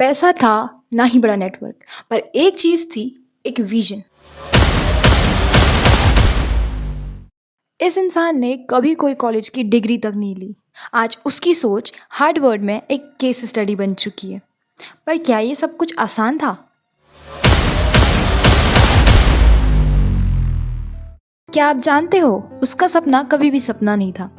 पैसा था ना ही बड़ा नेटवर्क, पर एक चीज थी, एक विजन। इस इंसान ने कभी कोई कॉलेज की डिग्री तक नहीं ली। आज उसकी सोच हार्वर्ड में एक केस स्टडी बन चुकी है। पर क्या ये सब कुछ आसान था? क्या आप जानते हो, उसका सपना कभी भी सपना नहीं था।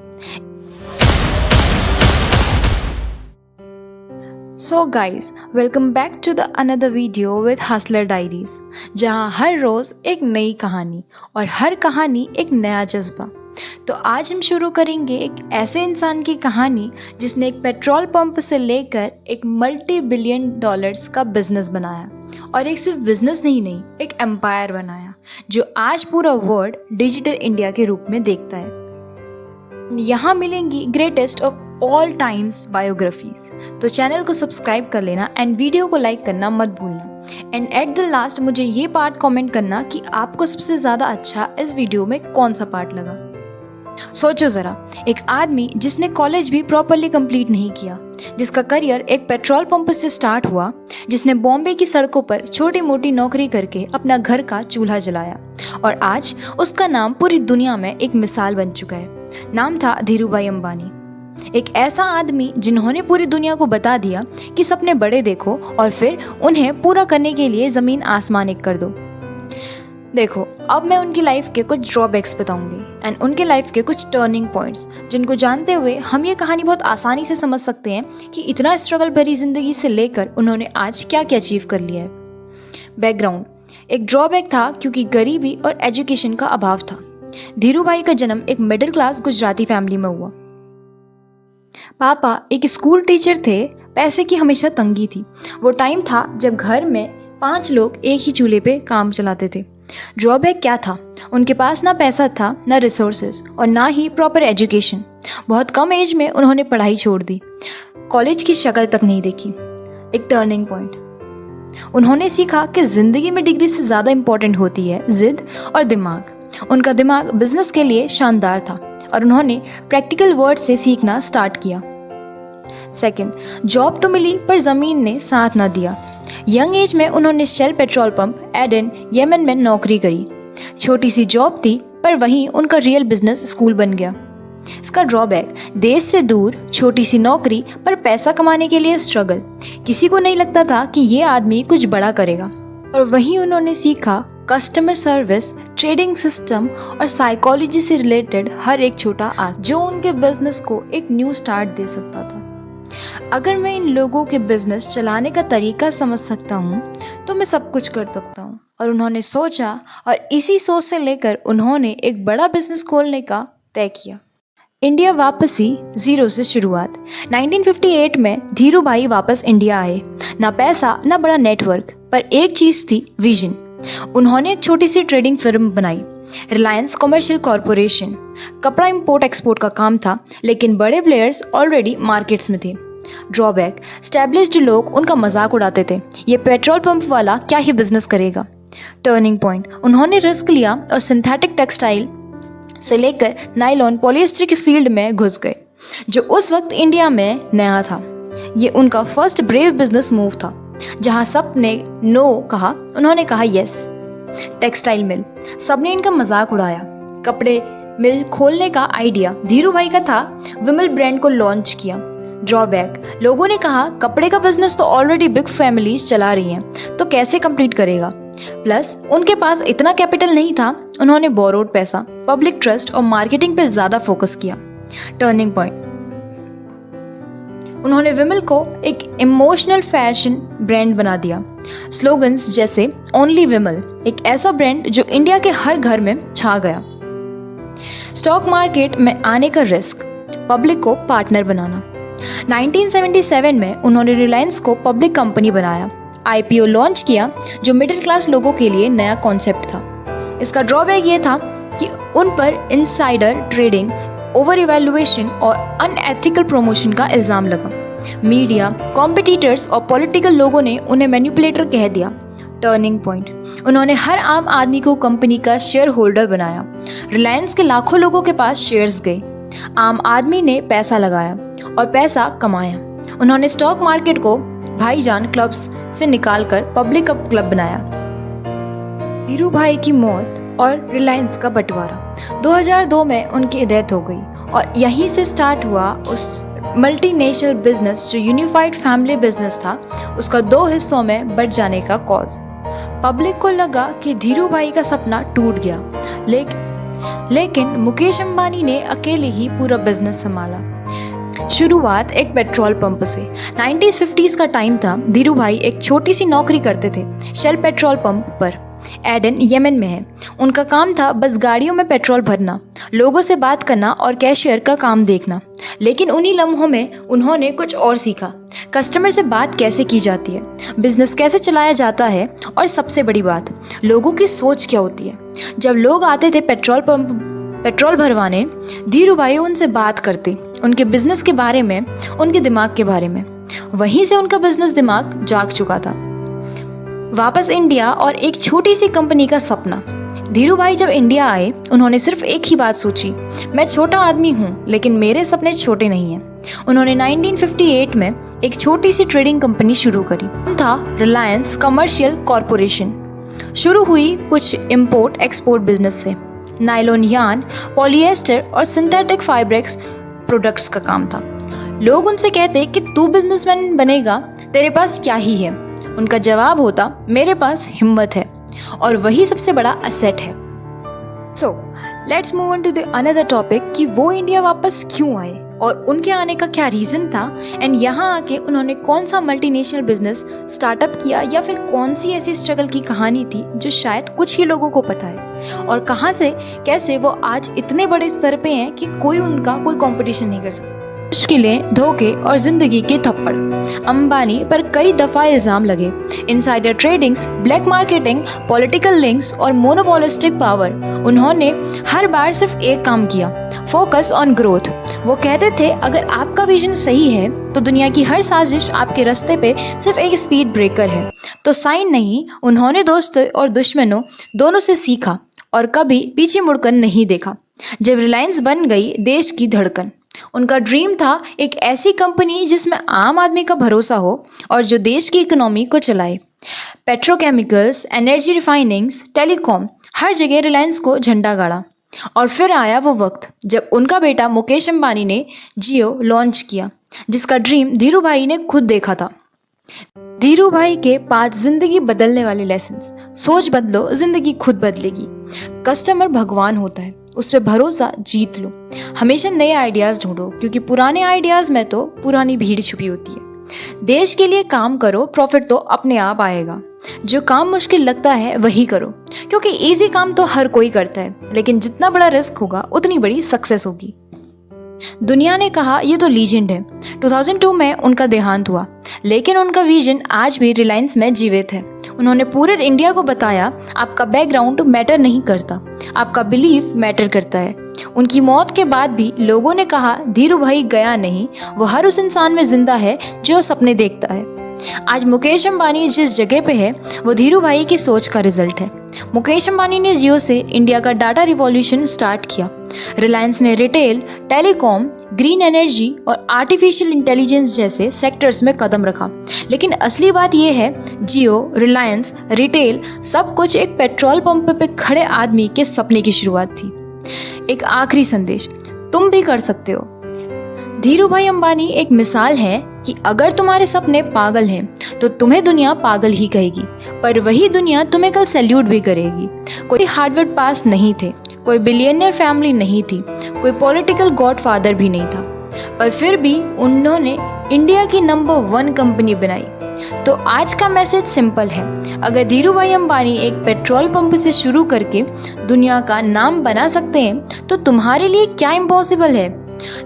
So guys, welcome back to the another video with Hustler Diaries, जहां हर रोज एक नई कहानी और हर कहानी एक नया जज्बा। तो आज हम शुरू करेंगे एक ऐसे इंसान की कहानी जिसने एक पेट्रोल पंप से लेकर एक मल्टी बिलियन डॉलर्स का बिजनेस बनाया, और एक सिर्फ बिजनेस नहीं, एक एम्पायर बनाया जो आज पूरा वर्ल्ड डिजिटल इंडिया के रूप में देखता है। यहाँ मिलेंगी greatest of all times biographies. तो चैनल को सब्सक्राइब कर लेना एंड वीडियो को लाइक करना मत भूलना। एंड एट द लास्ट मुझे ये पार्ट कमेंट करना कि आपको सबसे ज़्यादा अच्छा इस वीडियो में कौन सा पार्ट लगा। सोचो ज़रा, एक आदमी जिसने कॉलेज भी प्रॉपरली कंप्लीट नहीं किया, जिसका करियर एक पेट्रोल पंप से स्टार्ट हुआ, जिसने बॉम्बे की सड़कों पर छोटी मोटी नौकरी करके अपना घर का चूल्हा जलाया, और आज उसका नाम पूरी दुनिया में एक मिसाल बन चुका है। नाम था धीरूभाई अंबानी। एक ऐसा आदमी जिन्होंने पूरी दुनिया को बता दिया कि सपने बड़े देखो और फिर उन्हें पूरा करने के लिए ज़मीन आसमान एक कर दो। देखो, अब मैं उनकी लाइफ के कुछ ड्रॉबैक्स बताऊंगी एंड उनके लाइफ के कुछ टर्निंग पॉइंट्स, जिनको जानते हुए हम ये कहानी बहुत आसानी से समझ सकते हैं कि इतना स्ट्रगल भरी जिंदगी से लेकर उन्होंने आज क्या क्या अचीव कर लिया है। बैकग्राउंड: एक ड्रॉबैक था क्योंकि गरीबी और एजुकेशन का अभाव था। धीरूभाई का जन्म एक मिडिल क्लास गुजराती फैमिली में हुआ। पापा एक स्कूल टीचर थे। पैसे की हमेशा तंगी थी। वो टाइम था जब घर में 5 लोग एक ही चूल्हे पे काम चलाते थे। ड्रॉबैक क्या था? उनके पास ना पैसा था, ना रिसोर्सेज, और ना ही प्रॉपर एजुकेशन। बहुत कम एज में उन्होंने पढ़ाई छोड़ दी, कॉलेज की शक्ल तक नहीं देखी। एक टर्निंग पॉइंट: उन्होंने सीखा कि जिंदगी में डिग्री से ज़्यादा इंपॉर्टेंट होती है जिद और दिमाग। उनका दिमाग बिजनेस के लिए शानदार था और उन्होंने प्रैक्टिकल वर्ड से सीखना स्टार्ट किया। सेकंड, जॉब तो मिली पर ज़मीन ने साथ ना दिया। यंग एज में उन्होंने Shell petrol pump Aden, Yemen में नौकरी करी। छोटी सी जॉब थी पर वहीं उनका रियल बिजनेस स्कूल बन गया। इसका ड्रॉबैक: देश से दूर, छोटी सी नौकरी पर पैसा कमाने के लिए स्ट्रगल। किसी को नहीं लगता था कि ये आदमी कुछ बड़ा करेगा, और वहीं उन्होंने सीखा कस्टमर सर्विस, ट्रेडिंग सिस्टम और साइकोलॉजी से रिलेटेड हर एक छोटा आस जो उनके बिजनेस को एक न्यू स्टार्ट दे सकता था। अगर मैं इन लोगों के बिजनेस चलाने का तरीका समझ सकता हूँ तो मैं सब कुछ कर सकता हूँ। और उन्होंने सोचा, और इसी सोच से लेकर उन्होंने एक बड़ा बिजनेस खोलने का तय किया। इंडिया वापसी, जीरो से शुरुआत। 1958 में धीरूभाई वापस इंडिया आए। ना पैसा, ना बड़ा नेटवर्क, पर एक चीज़ थी, विजन। उन्होंने एक छोटी सी ट्रेडिंग फर्म बनाई, रिलायंस कमर्शियल कॉरपोरेशन। कपड़ा इंपोर्ट एक्सपोर्ट का काम था, लेकिन बड़े प्लेयर्स ऑलरेडी मार्केट्स में थे। ड्रॉबैक: एस्टैब्लिश्ड लोग उनका मजाक उड़ाते थे, ये पेट्रोल पंप वाला क्या ही बिजनेस करेगा। टर्निंग पॉइंट: उन्होंने रिस्क लिया और सिंथेटिक टेक्सटाइल से लेकर नायलॉन, पॉलिएस्टर की फील्ड में घुस गए, जो उस वक्त इंडिया में नया था। ये उनका फर्स्ट ब्रेव बिजनेस मूव था। जहां सबने नो कहा, उन्होंने कहा यस। टेक्सटाइल मिल: सबने इनका मजाक उड़ाया। कपड़े मिल खोलने का आइडिया धीरूभाई का था। विमल ब्रांड को लॉन्च किया। ड्रॉबैक: लोगों ने कहा कपड़े का बिजनेस तो ऑलरेडी बिग फैमिलीज चला रही हैं, तो कैसे कंप्लीट करेगा। प्लस उनके पास इतना कैपिटल नहीं था। उन्होंने बोरोड पैसा, पब्लिक ट्रस्ट और मार्केटिंग पे ज़्यादा फोकस किया। टर्निंग पॉइंट: उन्होंने विमल को एक इमोशनल फैशन ब्रांड बना दिया। स्लोगन्स जैसे ओनली विमल, एक ऐसा ब्रांड जो इंडिया के हर घर में छा गया। स्टॉक मार्केट में आने का रिस्क, पब्लिक को पार्टनर बनाना। 1977 में उन्होंने रिलायंस को पब्लिक कंपनी बनाया, IPO लॉन्च किया, जो मिडिल क्लास लोगों के लिए नया कॉन्सेप्ट था। इसका ड्रॉबैक ये था कि उन पर इनसाइडर ट्रेडिंग, ओवर इवैल्यूएशन और अनएथिकल प्रमोशन का इल्ज़ाम लगा। मीडिया, कॉम्पिटिटर्स और पॉलिटिकल लोगों ने उन्हें मैनिपुलेटर कह दिया। टर्निंग पॉइंट: उन्होंने हर आम आदमी को कंपनी का शेयर होल्डर बनाया। रिलायंस के लाखों लोगों के पास शेयर्स गए। आम आदमी ने पैसा लगाया और पैसा कमाया। उन्होंने स्टॉक मार्केट को भाईजान क्लब्स से निकालकर पब्लिक क्लब बनाया। धीरू भाई की मौत और रिलायंस का बंटवारा। 2002 में उनकी डेथ हो गई और यहीं से स्टार्ट हुआ उस मल्टीनेशनल बिजनेस जो यूनिफाइड फैमिली बिजनेस था, उसका 2 हिस्सों में बंट जाने का कॉज। पब्लिक को लगा कि धीरू भाई का सपना टूट गया, लेकिन मुकेश अंबानी ने अकेले ही पूरा बिजनेस संभाला। शुरुआत एक पेट्रोल पंप से। 90s-50s का टाइम था। धीरू भाई एक छोटी सी नौकरी करते थे शेल पेट्रोल पंप पर। एडन यमन में है। उनका काम था बस गाड़ियों में पेट्रोल भरना, लोगों से बात करना और कैशियर का काम देखना। लेकिन उन्हीं लम्हों में उन्होंने कुछ और सीखा। कस्टमर से बात कैसे की जाती है, बिजनेस कैसे चलाया जाता है और सबसे बड़ी बात, लोगों की सोच क्या होती है। जब लोग आते थे पेट्रोल भरवाने, धीरू भाई उनसे बात करते, उनके बिजनेस के बारे में, उनके दिमाग के बारे में। वहीं से उनका बिजनेस दिमाग जाग चुका था। वापस इंडिया और एक छोटी सी कंपनी का सपना। धीरू भाई जब इंडिया आए, उन्होंने सिर्फ एक ही बात सोची, मैं छोटा आदमी हूँ लेकिन मेरे सपने छोटे नहीं हैं। उन्होंने 1958 में एक छोटी सी ट्रेडिंग कंपनी शुरू करी। नाम था रिलायंस कमर्शियल कॉरपोरेशन। शुरू हुई कुछ इंपोर्ट एक्सपोर्ट बिजनेस से। नायलॉन यार्न, पॉलिएस्टर और सिंथेटिक फाइब्रेक्स प्रोडक्ट्स का काम था। लोग उनसे कहते कि तू बिजनेसमैन बनेगा, तेरे पास क्या ही है। उनका जवाब होता, मेरे पास हिम्मत है और वही सबसे बड़ा असेट है। So let's move on to the another topic कि वो इंडिया वापस क्यों आए और उनके आने का क्या रीज़न था, एंड यहाँ आके उन्होंने कौन सा मल्टीनेशनल बिजनेस स्टार्टअप किया या फिर कौन सी ऐसी स्ट्रगल की कहानी थी जो शायद कुछ ही लोगों को पता है, और कहाँ से कैसे वो आज इतने बड़े स्तर पे हैं कि कोई उनका कोई कंपटीशन नहीं कर सकता। मुश्किलें, धोखे और जिंदगी के थप्पड़। अंबानी पर कई दफा इल्जाम लगे, insider tradings, black marketing, political links और मोनोपोलिस्टिक पावर। उन्होंने हर बार सिर्फ एक काम किया, फोकस ऑन ग्रोथ। वो कहते थे अगर आपका विजन सही है तो दुनिया की हर साजिश आपके रास्ते पे सिर्फ एक स्पीड ब्रेकर है, तो साइन नहीं। उन्होंने दोस्तों और दुश्मनों दोनों से सीखा और कभी पीछे मुड़कर नहीं देखा। जब रिलायंस बन गई देश की धड़कन, उनका ड्रीम था एक ऐसी कंपनी जिसमें आम आदमी का भरोसा हो और जो देश की इकोनॉमी को चलाए। पेट्रोकेमिकल्स, एनर्जी रिफाइनिंग्स, टेलीकॉम, हर जगह रिलायंस को झंडा गाड़ा। और फिर आया वो वक्त जब उनका बेटा मुकेश अंबानी ने जियो लॉन्च किया, जिसका ड्रीम धीरू भाई ने खुद देखा था। धीरू भाई के 5 जिंदगी बदलने वाले लेसन्स। सोच बदलो, जिंदगी खुद बदलेगी। कस्टमर भगवान होता है, उस पर भरोसा जीत लो। हमेशा नए आइडियाज़ ढूंढो क्योंकि पुराने आइडियाज़ में तो पुरानी भीड़ छुपी होती है। देश के लिए काम करो, प्रॉफिट तो अपने आप आएगा। जो काम मुश्किल लगता है वही करो, क्योंकि इजी काम तो हर कोई करता है, लेकिन जितना बड़ा रिस्क होगा उतनी बड़ी सक्सेस होगी। दुनिया ने कहा ये तो लीजेंड है। 2002 में उनका देहांत हुआ, लेकिन उनका विजन आज भी रिलायंस में जीवित है। उन्होंने पूरे इंडिया को बताया आपका बैकग्राउंड मैटर नहीं करता, आपका बिलीफ मैटर करता है। उनकी मौत के बाद भी लोगों ने कहा धीरू भाई गया नहीं, वो हर उस इंसान में जिंदा है जो सपने देखता है। आज मुकेश अंबानी जिस जगह पे है वो धीरू भाई की सोच का रिजल्ट है। मुकेश अंबानी ने जियो से इंडिया का डाटा रिवॉल्यूशन स्टार्ट किया। रिलायंस ने रिटेल, टेलीकॉम, ग्रीन एनर्जी और आर्टिफिशियल इंटेलिजेंस जैसे सेक्टर्स में कदम रखा। लेकिन असली बात यह है, जियो, रिलायंस, रिटेल सब कुछ एक पेट्रोल पंप पे खड़े आदमी के सपने की शुरुआत थी। एक आखिरी संदेश, तुम भी कर सकते हो। धीरू भाई अंबानी एक मिसाल है कि अगर तुम्हारे सपने पागल हैं तो तुम्हें दुनिया पागल ही कहेगी, पर वही दुनिया तुम्हें कल सैल्यूट भी करेगी। कोई हार्वर्ड पास नहीं थे, कोई बिलियनियर फैमिली नहीं थी, कोई पॉलिटिकल गॉडफादर भी नहीं था, पर फिर भी उन्होंने इंडिया की नंबर 1 कंपनी बनाई। तो आज का मैसेज सिंपल है, अगर धीरू भाई अंबानी एक पेट्रोल पंप से शुरू करके दुनिया का नाम बना सकते हैं तो तुम्हारे लिए क्या इम्पॉसिबल है।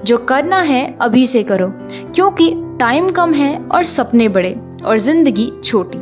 जो करना है अभी से करो, क्योंकि टाइम कम है और सपने बड़े और जिंदगी छोटी।